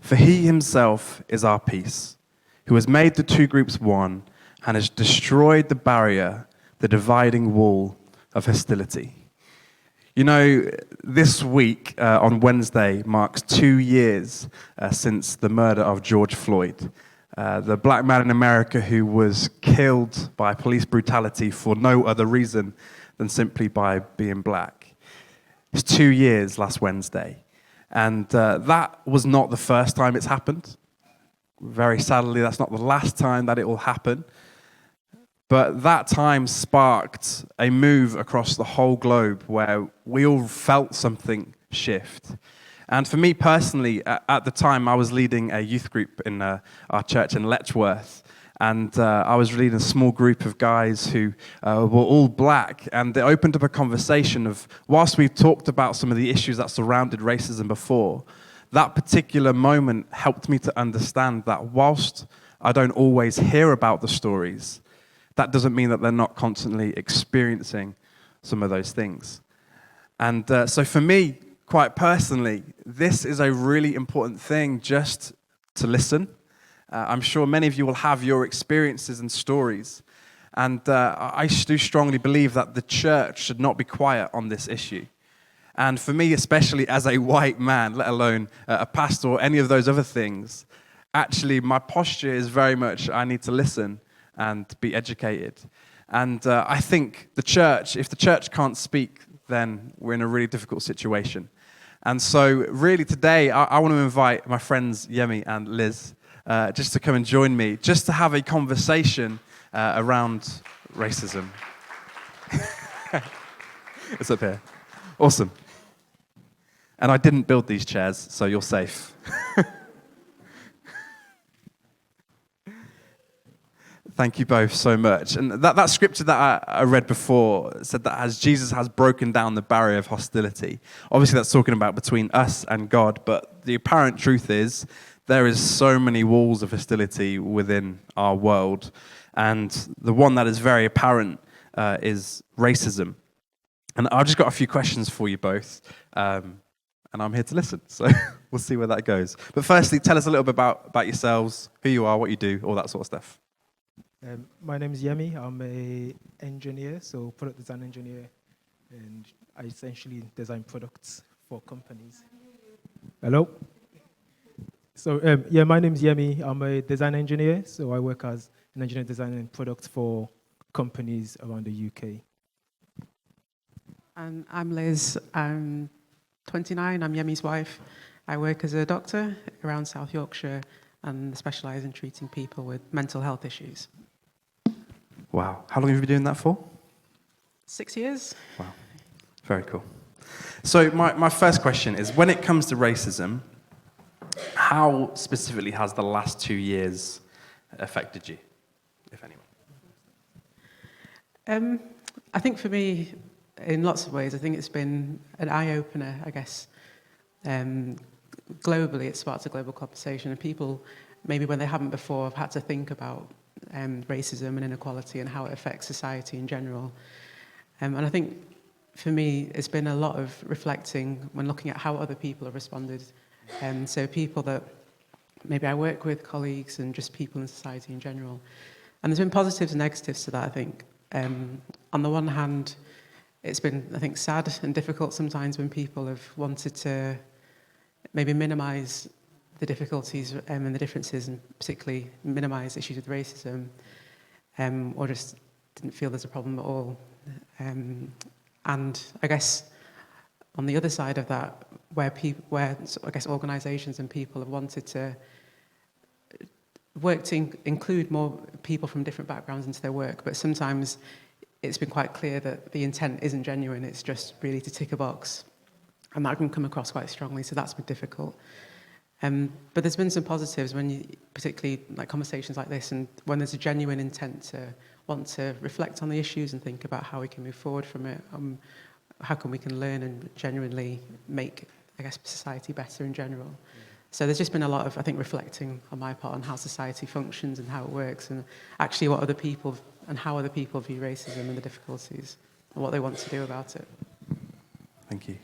For he himself is our peace, who has made the two groups one and has destroyed the barrier, the dividing wall of hostility. You know, this week on Wednesday marks 2 years since the murder of George Floyd, the black man in America who was killed by police brutality for no other reason than simply by being black. It's 2 years last Wednesday, and that was not the first time it's happened. Very sadly, that's not the last time that it will happen. But that time sparked a move across the whole globe where we all felt something shift. And for me personally, at the time, I was leading a youth group in our church in Letchworth. And I was leading a small group of guys who were all black. And they opened up a conversation of, whilst we've talked about some of the issues that surrounded racism before, that particular moment helped me to understand that whilst I don't always hear about the stories, that doesn't mean that they're not constantly experiencing some of those things. And so for me, quite personally, this is a really important thing just to listen. I'm sure many of you will have your experiences and stories. And I do strongly believe that the church should not be quiet on this issue. And for me, especially as a white man, let alone a pastor or any of those other things, actually my posture is very much I need to listen and be educated. And I think the church, if the church can't speak, then we're in a really difficult situation. And so really today, I want to invite my friends Yemi and Liz just to come and join me, just to have a conversation around racism. It's up here. Awesome. And I didn't build these chairs, so you're safe. Thank you both so much. And that scripture that I read before said that as Jesus has broken down the barrier of hostility, obviously that's talking about between us and God, but the apparent truth is there is so many walls of hostility within our world, and the one that is very apparent is racism. And I've just got a few questions for you both, and I'm here to listen, so we'll see where that goes. But firstly, tell us a little bit about yourselves, who you are, what you do, all that sort of stuff. My name is Yemi. I'm an engineer, so product design engineer, and I essentially design products for companies. Hello? So, my name is Yemi. I'm a design engineer, so I work as an engineer designing products for companies around the UK. And I'm Liz. I'm 29. I'm Yemi's wife. I work as a doctor around South Yorkshire and specialise in treating people with mental health issues. Wow. How long have you been doing that for? 6 years. Wow. Very cool. So my first question is, when it comes to racism, how specifically has the last 2 years affected you, if anyone? I think for me, in lots of ways, I think it's been an eye-opener, I guess. Globally, it sparked a global conversation, and people, maybe when they haven't before, have had to think about racism and inequality and how it affects society in general. And I think, for me, it's been a lot of reflecting when looking at how other people have responded. So people that maybe I work with, colleagues, and just people in society in general. And there's been positives and negatives to that, I think. On the one hand, it's been, I think, sad and difficult sometimes when people have wanted to maybe minimise the difficulties and the differences, and particularly minimise issues with racism, or just didn't feel there's a problem at all. And I guess on the other side of that, where I guess organisations and people have wanted to work to include more people from different backgrounds into their work, but sometimes it's been quite clear that the intent isn't genuine, it's just really to tick a box. And that can come across quite strongly, so that's been difficult. But there's been some positives when you, particularly like conversations like this, and when there's a genuine intent to want to reflect on the issues and think about how we can move forward from it, how we can learn and genuinely make, I guess, society better in general. So there's just been a lot of, I think, reflecting on my part on how society functions and how it works, and actually what other people and how other people view racism and the difficulties and what they want to do about it. Thank you.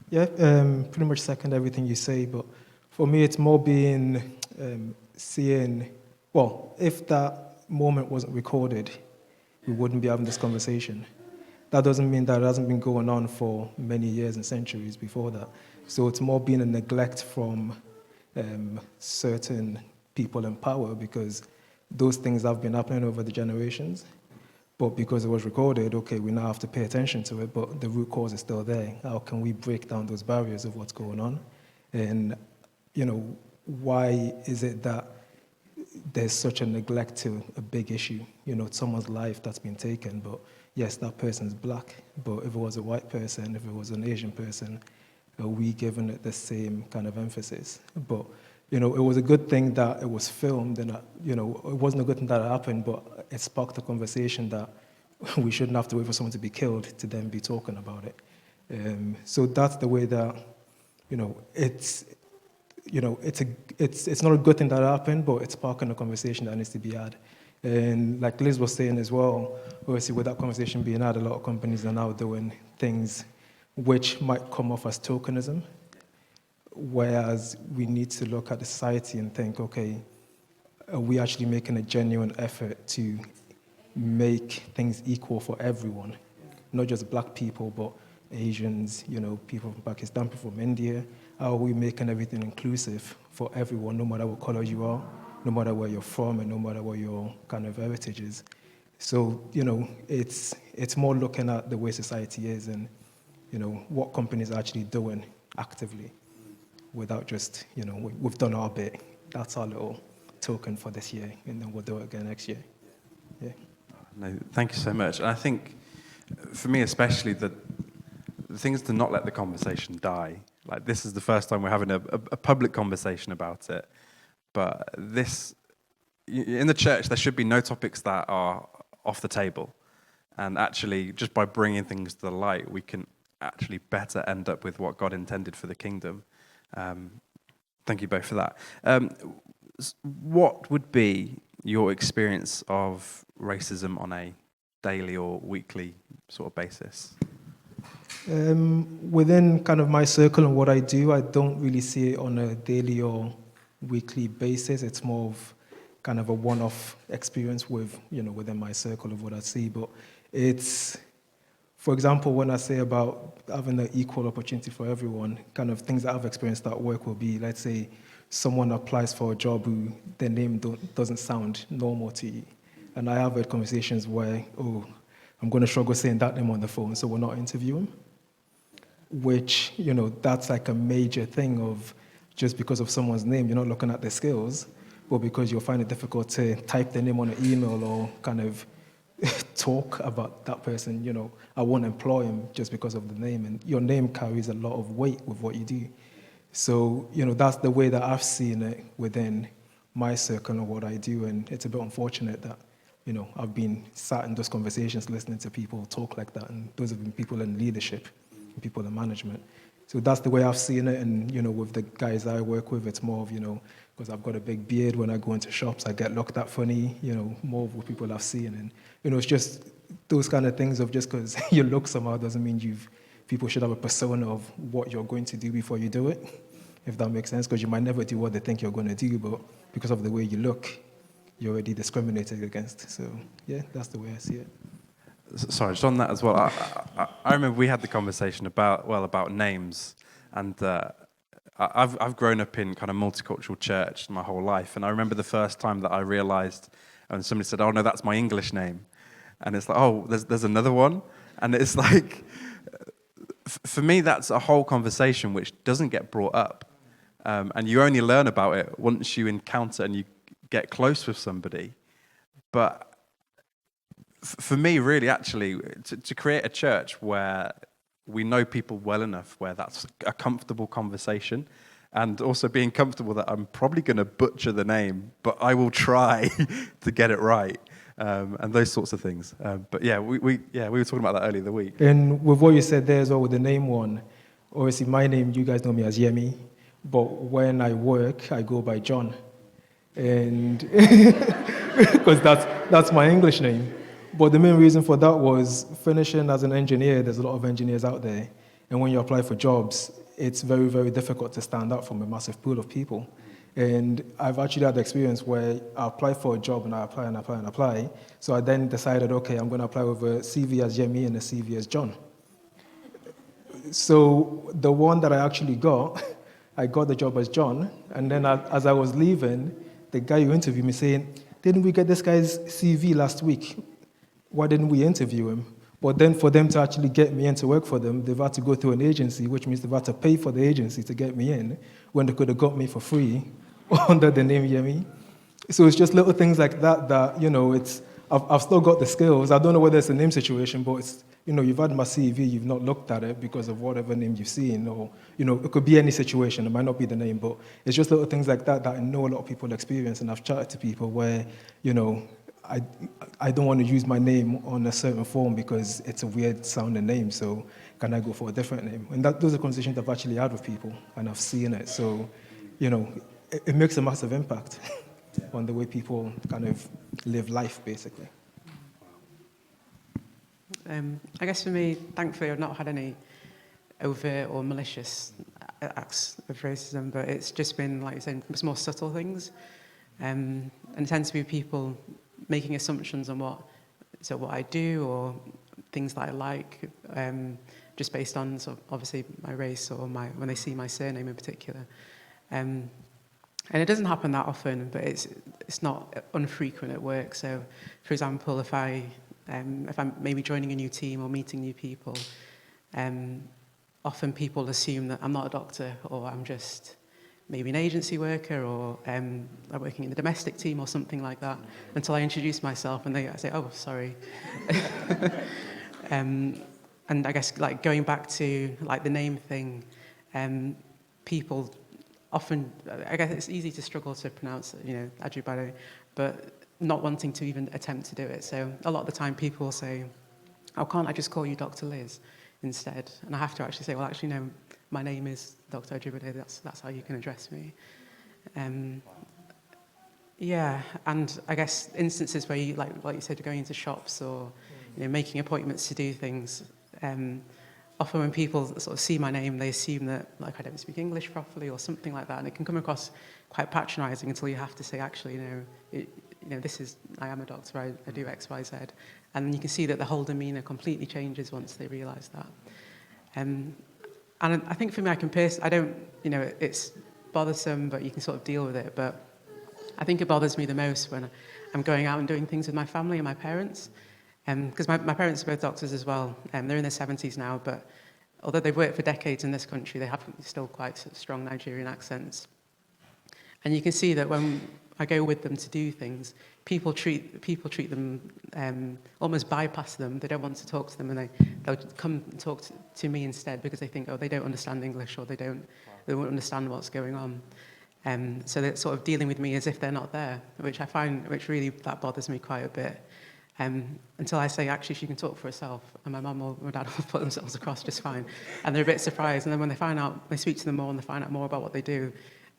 Yeah, pretty much second everything you say, but For me, it's more being seeing, well, if that moment wasn't recorded, we wouldn't be having this conversation. That doesn't mean that it hasn't been going on for many years and centuries before that. So it's more being a neglect from certain people in power, because those things have been happening over the generations. But because it was recorded, okay, we now have to pay attention to it, but the root cause is still there. How can we break down those barriers of what's going on? And, why is it that there's such a neglect to a big issue? It's someone's life that's been taken, but yes, that person's black, but if it was a white person, if it was an Asian person, are we giving it the same kind of emphasis? But, it was a good thing that it was filmed, and, it wasn't a good thing that it happened, but it sparked a conversation that we shouldn't have to wait for someone to be killed to then be talking about it. So that's the way that, it's not a good thing that happened, but it's sparking a conversation that needs to be had. And like Liz was saying as well, obviously with that conversation being had, a lot of companies are now doing things which might come off as tokenism, whereas we need to look at the society and think, okay, are we actually making a genuine effort to make things equal for everyone? Not just black people, but Asians, people from Pakistan, people from India. How are we making everything inclusive for everyone, no matter what color you are, no matter where you're from, and no matter what your kind of heritage is? So, it's more looking at the way society is and, what companies are actually doing actively without just, we've done our bit. That's our little token for this year, and then we'll do it again next year. Yeah. No, thank you so much. And I think, for me especially, the thing is to not let the conversation die. Like, this is the first time we're having a public conversation about it. But in the church, there should be no topics that are off the table. And actually, just by bringing things to the light, we can actually better end up with what God intended for the kingdom. Thank you both for that. What would be your experience of racism on a daily or weekly sort of basis? Within kind of my circle and what I do, I don't really see it on a daily or weekly basis. It's more of kind of a one-off experience within my circle of what I see. But it's, for example, when I say about having an equal opportunity for everyone, kind of things that I've experienced at work will be, let's say, someone applies for a job who their name doesn't sound normal to you. And I have had conversations where, I'm going to struggle saying that name on the phone, so we're not interviewing. Which, that's like a major thing of just because of someone's name, you're not looking at their skills, but because you'll find it difficult to type their name on an email or kind of talk about that person, I won't employ him just because of the name. And your name carries a lot of weight with what you do. So, that's the way that I've seen it within my circle of what I do. And it's a bit unfortunate that, I've been sat in those conversations listening to people talk like that. And those have been people in leadership, and people in management. So that's the way I've seen it. And, with the guys I work with, it's more of, because I've got a big beard, when I go into shops, I get looked at funny, more of what people I've seen. And, it's just those kind of things of just because you look somehow doesn't mean people should have a persona of what you're going to do before you do it, if that makes sense, because you might never do what they think you're going to do, but because of the way you look, you're already discriminated against. So, yeah, that's the way I see it. Sorry, just on that as well. I remember we had the conversation about names, and I've grown up in kind of multicultural church my whole life, and I remember the first time that I realised, and somebody said, "Oh no, that's my English name," and it's like, "Oh, there's another one," and it's like, for me, that's a whole conversation which doesn't get brought up, and you only learn about it once you encounter and you get close with somebody, but. For me, really, actually, to create a church where we know people well enough, where that's a comfortable conversation, and also being comfortable that I'm probably going to butcher the name, but I will try to get it right, and those sorts of things. But yeah, we were talking about that earlier in the week. And with what you said there as well, with the name one, obviously my name, you guys know me as Yemi, but when I work, I go by John, and because that's my English name. But the main reason for that was finishing as an engineer. There's a lot of engineers out there. And when you apply for jobs, it's very, very difficult to stand out from a massive pool of people. And I've actually had the experience where I apply for a job and I apply and apply and apply. So I then decided, okay, I'm going to apply with a CV as Yemi and a CV as John. So the one that I actually got, I got the job as John. And then as I was leaving, the guy who interviewed me saying, didn't we get this guy's CV last week? Why didn't we interview him? But then for them to actually get me in to work for them, they've had to go through an agency, which means they've had to pay for the agency to get me in, when they could have got me for free under the name Yemi. So it's just little things like that that, I've still got the skills. I don't know whether it's a name situation, but it's, you've had my CV, you've not looked at it because of whatever name you've seen, or, it could be any situation, it might not be the name, but it's just little things like that that I know a lot of people experience, and I've chatted to people where, I don't want to use my name on a certain form because it's a weird sounding name, so can I go for a different name? And those are conversations I've actually had with people, and I've seen it, so, it makes a massive impact on the way people kind of live life, basically. I guess for me, thankfully, I've not had any overt or malicious acts of racism, but it's just been, like you said, it's more subtle things. And it tends to be people making assumptions on what I do or things that I like, just based on sort of obviously my race or when they see my surname in particular. And it doesn't happen that often, but it's not infrequent at work. So, for example, if I'm maybe joining a new team or meeting new people, often people assume that I'm not a doctor, or I'm just maybe an agency worker, or I'm working in the domestic team or something like that, until I introduce myself and I say, oh, sorry. And I guess, like, going back to like the name thing, people often, I guess it's easy to struggle to pronounce, Ajubade, but not wanting to even attempt to do it. So a lot of the time people will say, oh, can't I just call you Dr. Liz instead? And I have to actually say, well, actually, no, my name is Dr. Ajubade, that's how you can address me. Yeah, and I guess instances where you, like you said, going into shops or making appointments to do things, often when people sort of see my name, they assume that like I don't speak English properly or something like that, and it can come across quite patronising until you have to say, actually, I am a doctor, I do X, Y, Z, and you can see that the whole demeanour completely changes once they realise that. And I think for me, I don't, it's bothersome, but you can sort of deal with it. But I think it bothers me the most when I'm going out and doing things with my family and my parents. Because my parents are both doctors as well. They're in their 70s now, but although they've worked for decades in this country, they have still quite sort of strong Nigerian accents. And you can see that when I go with them to do things, people treat them, almost bypass them. They don't want to talk to them, and they'll come and talk to me instead because they think, oh, they don't understand English, or they won't understand what's going on. So they're sort of dealing with me as if they're not there, which really that bothers me quite a bit. Until I say, actually, she can talk for herself, and my mum or my dad will put themselves across just fine, and they're a bit surprised. And then when they speak to them more and they find out more about what they do,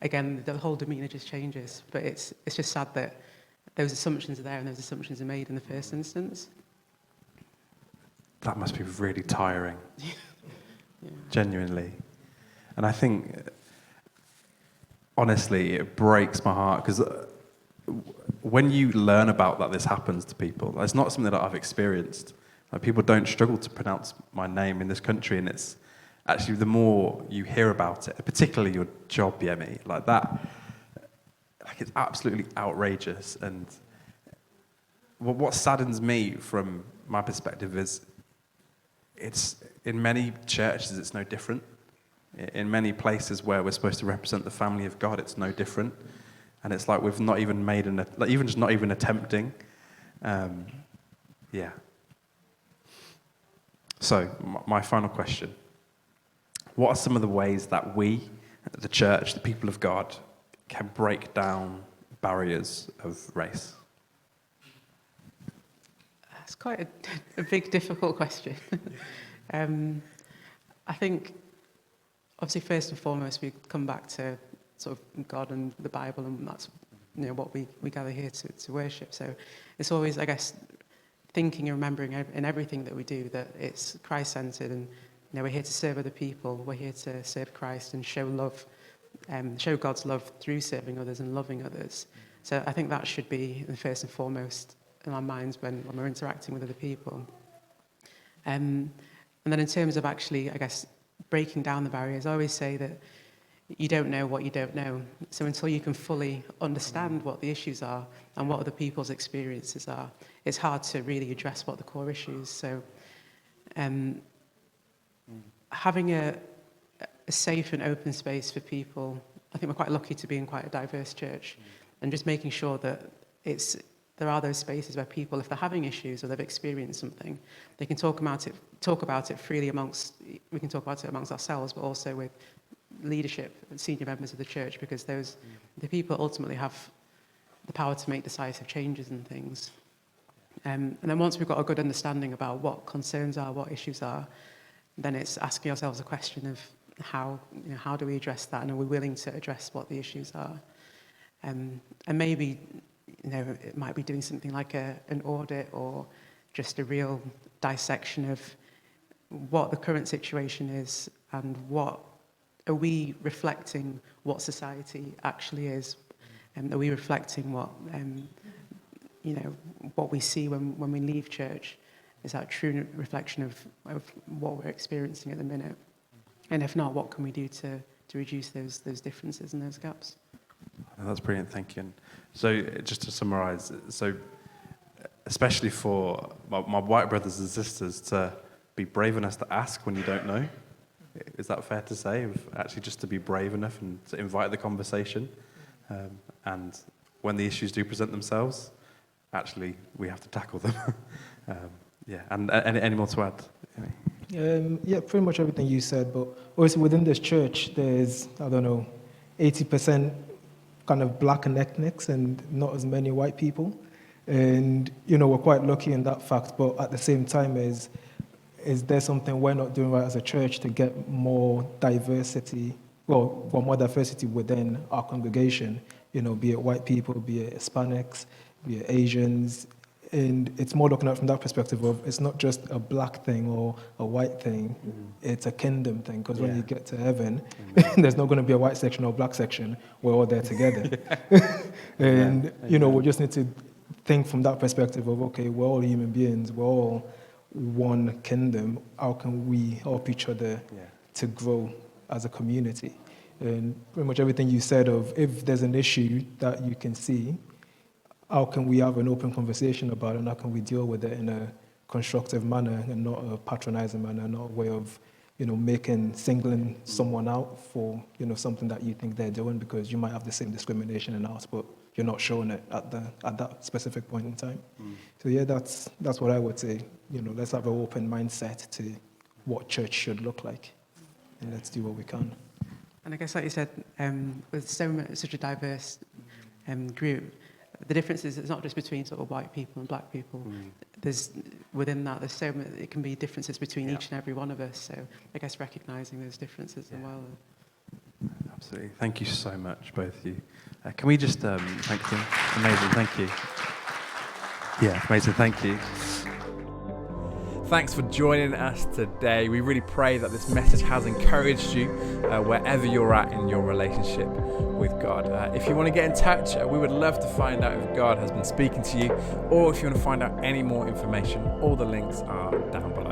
again, the whole demeanour just changes. But it's just sad that those assumptions are there and those assumptions are made in the first instance. That must be really tiring, Yeah. Genuinely. And I think, honestly, it breaks my heart because when you learn about that this happens to people, it's not something that I've experienced. Like, people don't struggle to pronounce my name in this country, and it's actually the more you hear about it, particularly your job, Yemi, like that, like it's absolutely outrageous. And what saddens me from my perspective is it's in many churches it's no different. In many places where we're supposed to represent the family of God, it's no different. And it's like we've not even made even just not even attempting. Yeah. So, my final question. What are some of the ways that we, the church, the people of God, can break down barriers of race? That's quite a big, difficult question. I think, obviously, first and foremost, we come back to sort of God and the Bible, and that's what we gather here to worship. So it's always, I guess, thinking and remembering in everything that we do that it's Christ-centered, and we're here to serve other people. We're here to serve Christ and show love, show God's love through serving others and loving others. So I think that should be the first and foremost in our minds when we're interacting with other people. And then in terms of actually, I guess, breaking down the barriers, I always say that you don't know what you don't know. So until you can fully understand what the issues are and what other people's experiences are, it's hard to really address what the core issues. So having a safe and open space for people, I think we're quite lucky to be in quite a diverse church, and just making sure that there are those spaces where people, if they're having issues or they've experienced something, they can talk about it freely we can talk about it amongst ourselves, but also with leadership and senior members of the church, because the people ultimately have the power to make decisive changes and things. And then once we've got a good understanding about what concerns are, what issues are, then it's asking ourselves a question of how do we address that, and are we willing to address what the issues are? And maybe it might be doing something like an audit, or just a real dissection of what the current situation is, and what are we reflecting what society actually is, and are we reflecting what what we see when we leave church? Is that a true reflection of what we're experiencing at the minute? And if not, what can we do to reduce those differences and those gaps? That's brilliant, thank you. And so just to summarise, so especially for my white brothers and sisters to be brave enough to ask when you don't know, is that fair to say? Actually just to be brave enough and to invite the conversation, and when the issues do present themselves, actually we have to tackle them. And any more to add? Pretty much everything you said, but obviously within this church, there's, 80% kind of black and ethnics and not as many white people. And, we're quite lucky in that fact, but at the same time, is there something we're not doing right as a church to get more diversity, more diversity within our congregation, be it white people, be it Hispanics, be it Asians. And it's more looking at it from that perspective of it's not just a black thing or a white thing, it's a kingdom thing. Because when you get to heaven, there's not going to be a white section or black section. We're all there together. And, we just need to think from that perspective of, okay, we're all human beings. We're all one kingdom. How can we help each other to grow as a community? And pretty much everything you said of if there's an issue that you can see, how can we have an open conversation about it, and how can we deal with it in a constructive manner and not a patronizing manner, not a way of, singling someone out for, something that you think they're doing, because you might have the same discrimination in ours, but you're not showing it at that specific point in time. So that's what I would say. Let's have an open mindset to what church should look like, and let's do what we can. And I guess, like you said, with such a diverse group, the difference is it's not just between sort of white people and black people. There's so many, it can be differences between each and every one of us. So I guess recognising those differences as well. Absolutely. Thank you so much, both of you. Can we just thank you? Amazing. Thank you. Yeah, amazing. Thank you. Thanks for joining us today. We really pray that this message has encouraged you wherever you're at in your relationship with God. If you want to get in touch, we would love to find out if God has been speaking to you, or if you want to find out any more information, all the links are down below.